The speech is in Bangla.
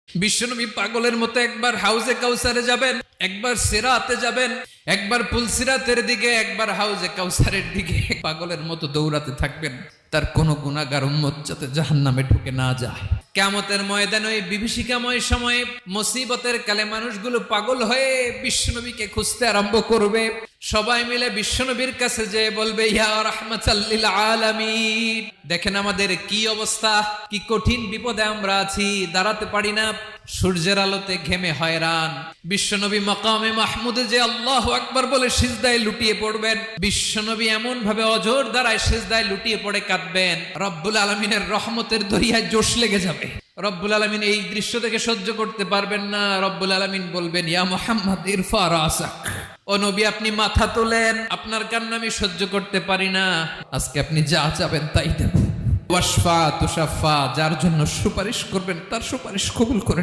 বিশ্বনবী পাগলের মতো একবার হাউজে কাউসারে যাবেন, একবার সিরাতে যাবেন, একবার পুলসিরাতের দিকে, একবার হাউজে কাউসারের দিকে পাগলের মতো দৌড়াতে থাকবেন। তার কোনো গুনাহগার উম্মত যাতে জাহান্নামে ঢুকে না যায়। কিয়ামতের ময়দানে ওই বিভীষিকাময় সময়ে মুসিবতের কালে মানুষগুলো পাগল হয়ে বিশ্বনবীকে খুঁজতে আরম্ভ করবে। সবাই মিলে বিশ্বনবীর কাছে যেয়ে বলবে, ইয়া রাহমাতাল লিল আলামিন, দেখেন আমাদের কি অবস্থা, কি কঠিন বিপদে আমরা আছি, দাঁড়াতে পারি না, সূর্যের আলোতে ঘেমে হয়রান। বিশ্বনবী মাকামে মাহমুদে যে আল্লাহু আকবার বলে সিজদায় লুটিয়ে পড়বেন, বিশ্বনবী এমন ভাবে অজর দ্বারায় সিজদায় লুটিয়ে পড়ে কাঁদবেন, রব্বুল আলামিনের রহমতের দরিয়ায় জোশ লেগে যাবে। রব্বুল আলামিন এই দৃশ্য থেকে সহ্য করতে পারবেন না। রব্বুল আলামিন বলবেন, ইয়া মুহাম্মদ ইরফা রাসাক, ও নবী আপনি মাথা তোলেন, আপনার কান্না আমি সহ্য করতে পারি না, আজকে আপনি যা চাবেন তাই দেব। ওয়াশফা তুশাফা, যার জন্য সুপারিশ করবেন তার সুপারিশ কবুল করে